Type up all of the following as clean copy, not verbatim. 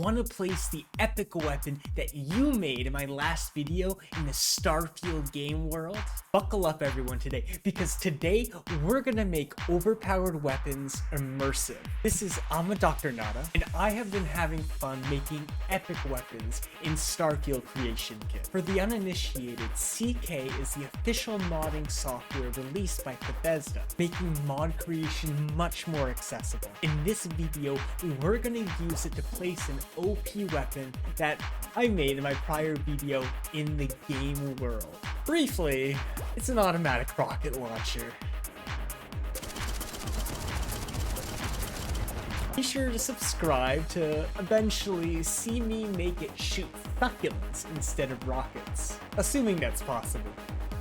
want to place the epic weapon that you made in my last video in the Starfield game world? Buckle up everyone today, because today we're gonna make overpowered weapons immersive. This is Dr. Nada, and I have been having fun making epic weapons in Starfield Creation Kit. For the uninitiated, CK is the official modding software released by Bethesda, making mod creation much more accessible. In this video, we're gonna use it to place an OP weapon that I made in my prior video in the game world. Briefly, it's an automatic rocket launcher. Be sure to subscribe to eventually see me make it shoot succulents instead of rockets, assuming that's possible.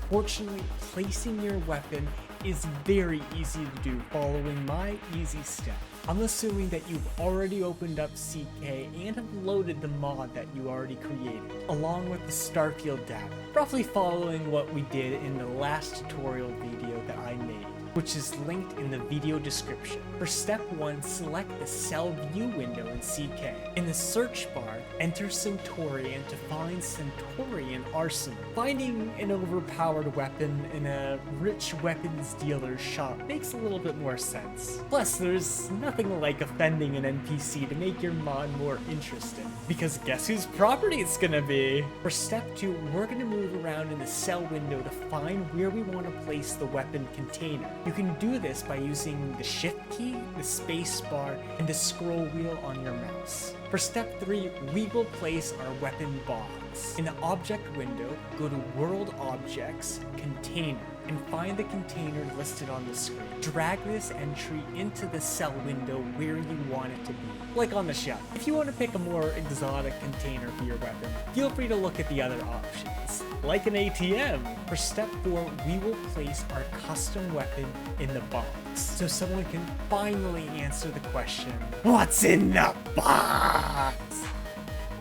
Fortunately, placing your weapon is very easy to do following my easy step. I'm assuming that you've already opened up CK and have loaded the mod that you already created, along with the Starfield data, roughly following what we did in the last tutorial video that I made, which is linked in the video description. For step 1, select the cell view window in CK. In the search bar, enter Centurion to find Centurion Arsenal. Finding an overpowered weapon in a rich weapons dealer's shop makes a little bit more sense. Plus, there's nothing like offending an NPC to make your mod more interesting, because guess whose property it's gonna be? For step 2, we're gonna move around in the cell window to find where we want to place the weapon container. You can do this by using the shift key, the space bar, and the scroll wheel on your mouse. For step 3, we will place our weapon box. In the object window, go to World Objects, Container, and find the container listed on the screen. Drag this entry into the cell window where you want it to be, like on the shelf. If you want to pick a more exotic container for your weapon, feel free to look at the other options, like an ATM. For step 4, we will place our custom weapon in the box, so someone can finally answer the question, what's in the box?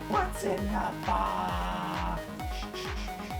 What's in the box?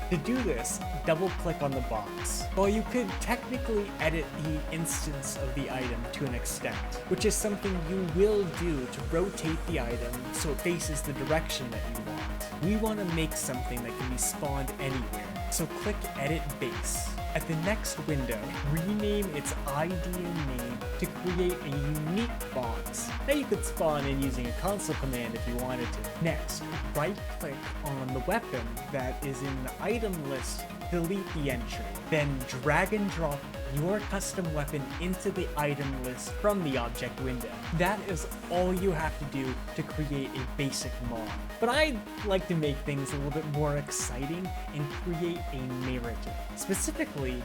To do this, double-click on the box. While you could technically edit the instance of the item to an extent, which is something you will do to rotate the item so it faces the direction that you want. We want to make something that can be spawned anywhere, so click Edit Base. At the next window, rename its ID and name to create a unique box that you could spawn in using a console command if you wanted to. Next, right-click on the weapon that is in the item list, delete the entry. Then drag and drop your custom weapon into the item list from the object window. That is all you have to do to create a basic mod. But I like to make things a little bit more exciting and create a narrative. Specifically,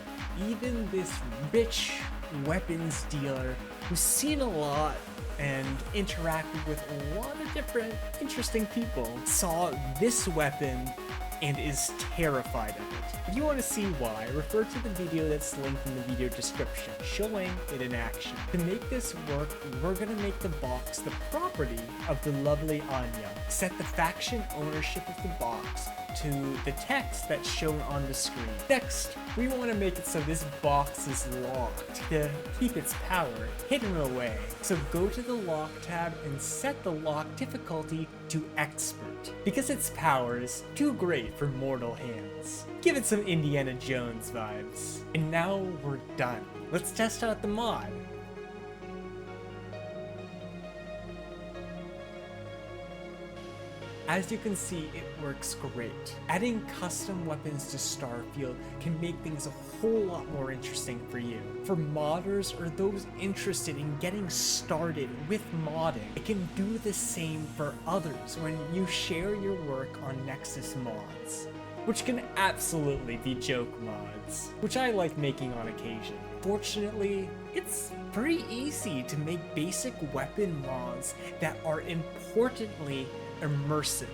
even this rich weapons dealer who's seen a lot and interacted with a lot of different interesting people saw this weapon and is terrified of it. If you want to see why, refer to the video that's linked in the video description, showing it in action. To make this work, we're going to make the box the property of the lovely Anya. Set the faction ownership of the box to the text that's shown on the screen. Next, we want to make it so this box is locked to keep its power hidden away. So go to the lock tab and set the lock difficulty to expert, because its power is too great for mortal hands. Give it some Indiana Jones vibes. And now we're done. Let's test out the mod. As you can see, it works great. Adding custom weapons to Starfield can make things a whole lot more interesting for you. For modders or those interested in getting started with modding, it can do the same for others when you share your work on Nexus mods, which can absolutely be joke mods, which I like making on occasion. Fortunately, it's pretty easy to make basic weapon mods that are importantly immersive.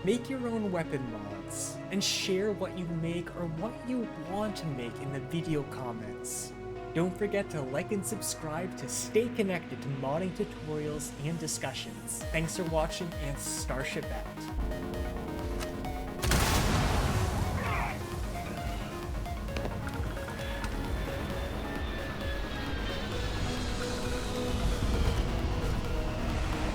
Make your own weapon mods and share what you make or what you want to make in the video comments. Don't forget to like and subscribe to stay connected to modding tutorials and discussions. Thanks for watching, and Starship out.